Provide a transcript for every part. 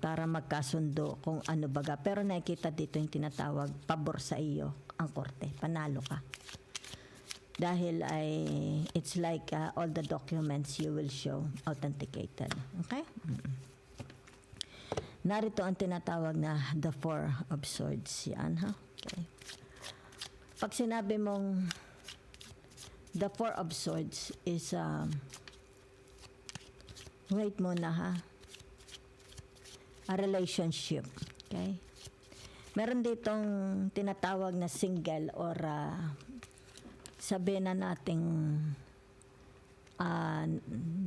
para magkasundo kung ano baga. Pero nakikita dito yung tinatawag, pabor sa iyo ang korte, panalo ka. Dahil ay, it's like all the documents you will show authenticated. Okay? Narito ang tinatawag na the Four of Swords. Yan, ha? Okay. Pag sinabi mong the Four of Swords is, wait muna, ha? A relationship. Okay? Meron ditong tinatawag na single or sabihin na nating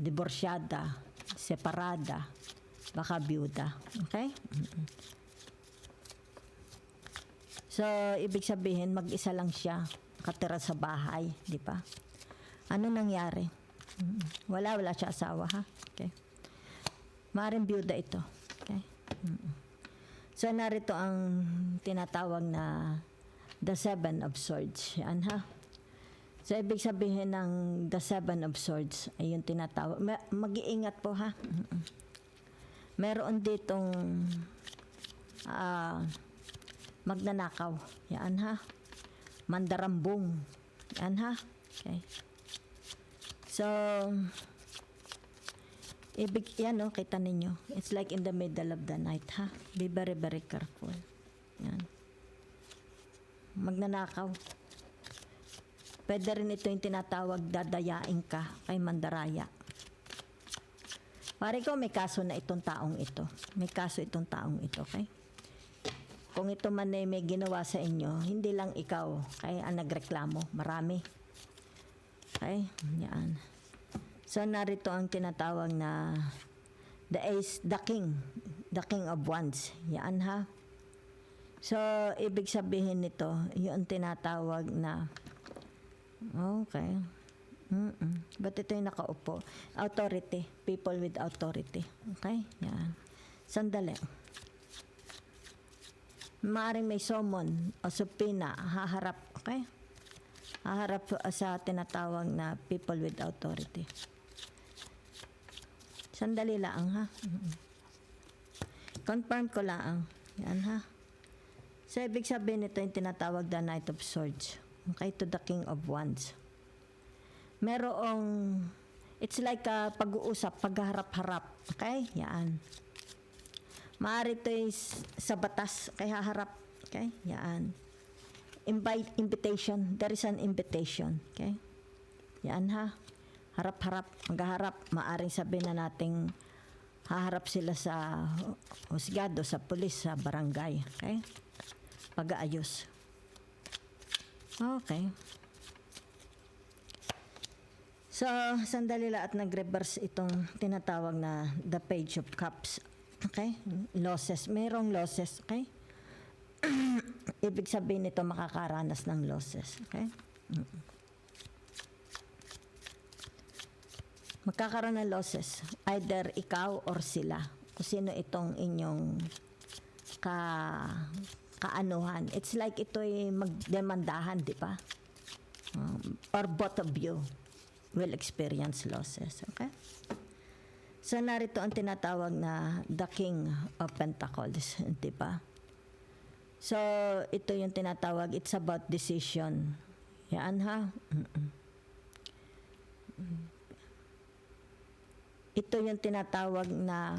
diborsyada, separada, baka byuda. Okay? So, ibig sabihin, mag-isa lang siya, nakatira sa bahay, di ba? Ano nangyari? Wala siya asawa, ha? Okay. Maaaring byuda ito. Okay? So, narito ang tinatawag na the Seven of Swords. Yan, ha? So, ibig sabihin ng the Seven of Swords ay yung tinatawag. Mag-iingat po, ha? Meron ditong magnanakaw. Yan, ha? Mandarambong. Yan, ha? Okay. So, yan, no? Kita ninyo. It's like in the middle of the night, ha? Be very, very careful. Yan. Magnanakaw. Pwede rin ito yung tinatawag, dadayain ka kay mandaraya. Pare ko, may kaso na itong taong ito. May kaso itong taong ito, okay? Kung ito man ay may ginawa sa inyo, hindi lang ikaw, kaya ang nagreklamo, marami. Okay? Yan. So, narito ang tinatawag na the king of wands. Yan, ha? So, ibig sabihin nito, yung tinatawag na, okay. But ito yung nakaupo. Authority. People with authority. Okay? Yan. Sandali. Maaring may summon o subpoena. Haharap. Okay? Haharap sa tinatawag na people with authority. Sandali lang, ha? Confirm ko lang. Yan, ha? So, ibig sabihin ito yung tinatawag the Knight of Swords. Okay? To the King of Wands. Merong, it's like a pag-uusap, pagharap-harap. Okay? Yan. Maaari ito sa batas, kaya harap. Okay? Yan. Invitation. There is an invitation. Okay? Yan, ha? Harap-harap. Magharap. Maaring sabihin na nating haharap sila sa husgado, sa pulis, sa barangay. Okay? Pag-aayos. Okay. So, sandali lang at nag-reverse itong tinatawag na the Page of Cups. Okay? Losses. Mayroong losses. Okay? Ibig sabihin nito makakaranas ng losses. Okay? Magkakaroon ng losses. Either ikaw or sila. Kung sino itong inyong kaanuhan. It's like ito'y magdemandahan, di ba? Or both of you will experience losses. Okay? So, narito ang tinatawag na the King of Pentacles. Di ba? So, ito yung tinatawag, it's about decision. Yan, ha? Ito yung tinatawag na,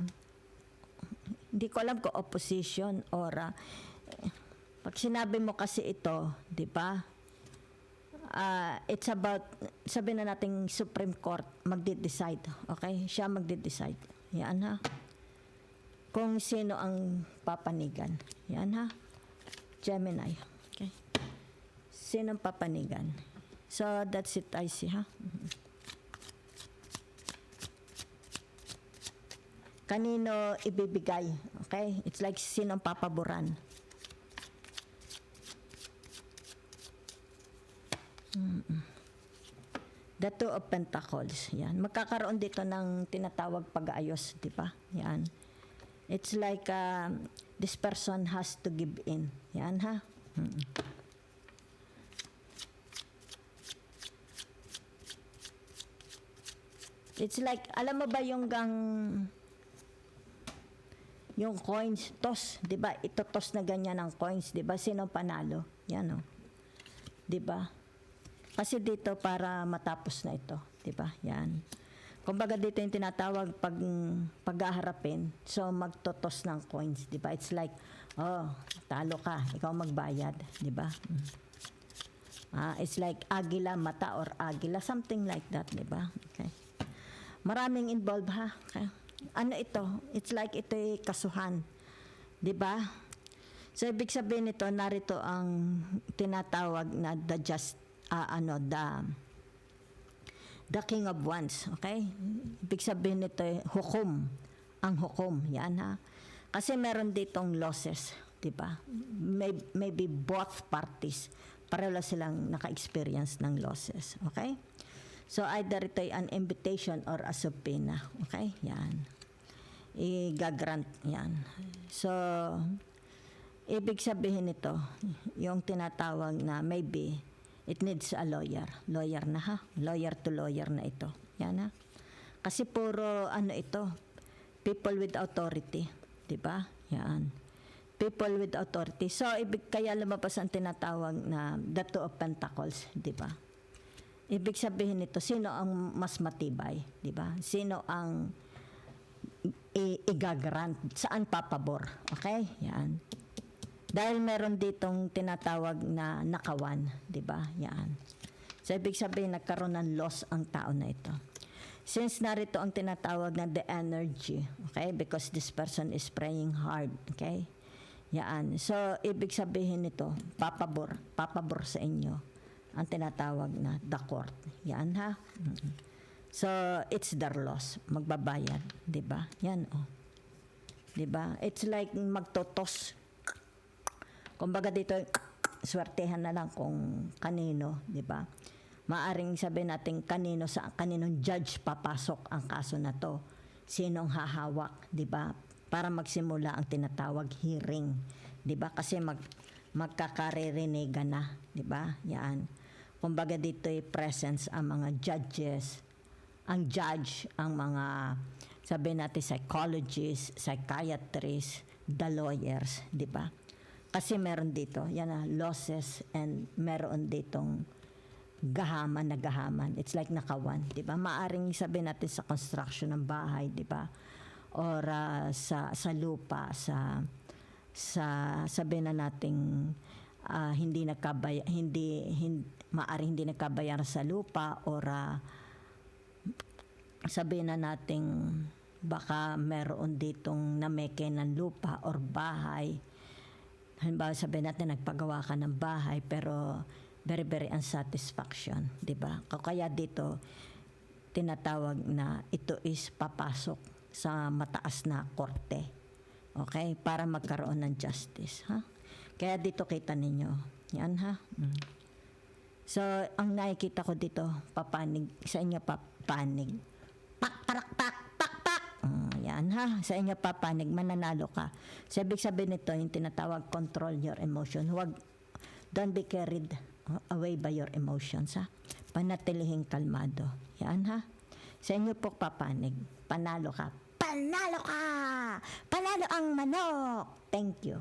hindi ko alam kung opposition or, pag sinabi mo kasi ito, di ba? It's about, sabihin na nating Supreme Court magde-decide. Okay? Siya magde-decide. Yan, ha? Kung sino ang papanigan. Yan, ha? Gemini. Okay? Sino ang papanigan. So, that's it, I see, ha? Kanino ibibigay. Okay? It's like sino ang papaboran. The Two of Pentacles. Yan. Magkakaroon dito ng tinatawag pag-aayos, di ba? Yan. It's like this person has to give in. Yan, ha? It's like, alam mo ba yung yung coins, toss, di ba? Ito-toss na ganyan ang coins, di ba? Sino panalo? Yan, oh. Di ba? Kasi dito para matapos na ito, di ba? Yan. Kumbaga dito yung tinatawag pag-aharapin, so magtotos ng coins, di ba? It's like, oh, talo ka, ikaw magbayad, di ba? It's like agila mata or agila, something like that, di ba? Okay. Maraming involved, ha? Okay. Ano ito? It's like ito'y kasuhan, di ba? So ibig sabihin nito, narito ang tinatawag na the King of Wands, okay? Ibig sabihin nito hukom, ang hukom, yan ha. Kasi meron ditong losses, di ba? Maybe both parties, pareho silang naka-experience ng losses, okay? So either ito an invitation or a subpoena, okay? Yan. I-grant yan. So, ibig sabihin nito, yung tinatawag na maybe it needs a lawyer. Lawyer na ha? Lawyer to lawyer na ito. Yan ha? Kasi puro ano ito, people with authority. Diba? Yan. People with authority. So, kaya lumabas ang tinatawag na the Two of Pentacles. Diba? Ibig sabihin nito, sino ang mas matibay? Diba? Sino ang igagrant? Saan papabor? Okay? Yan. Dahil meron ditong tinatawag na nakawan, di ba? Yan. So, ibig sabihin, nagkaroon ng loss ang tao na ito. Since narito ang tinatawag na the energy, okay? Because this person is praying hard, okay? Yan. So, ibig sabihin nito, papabor sa inyo ang tinatawag na the court. Yan, ha? So, it's their loss. Magbabayad, di ba? Yan, oh. Di ba? It's like magtotos. Kumbaga dito, swertehan na lang kung kanino, di ba? Maaring sabihin natin kaninong judge papasok ang kaso na to. Sinong hahawak, di ba? Para magsimula ang tinatawag hearing, di ba? Kasi magkakaririnig na, di ba? Yan. Kumbaga dito presence ang mga judges, ang judge, ang mga sabihin natin psychologists, psychiatrists, the lawyers, di ba? Kasi meron dito, yan na, losses and meron ditong gahaman. It's like nakawan, di ba? Maaring sabihin natin sa construction ng bahay, di ba? Or sa lupa, sa sabihin na nating maaring hindi nagkabayaran sa lupa or sabihin na nating baka meron ditong nameke ng lupa or bahay. Halimbawa sabihin natin nagpagawa ka ng bahay pero very very unsatisfaction, di ba? Kaya dito tinatawag na ito is papasok sa mataas na korte. Okay? Para magkaroon ng justice, ha? Kaya dito kita ninyo. Yan, ha? So, ang nakikita ko dito, papanig. Sa inyo papanig. Pak, parak, pak, pak, pak. Yan, ha? Sa inyo papanig, mananalo ka. So, ibig sabihin nito, yung tinatawag control your emotion. Don't be carried away by your emotions, ha? Panatilihing kalmado. Yan, ha? Sa inyo po papanig. Panalo ka. Panalo ka! Panalo ang manok! Thank you.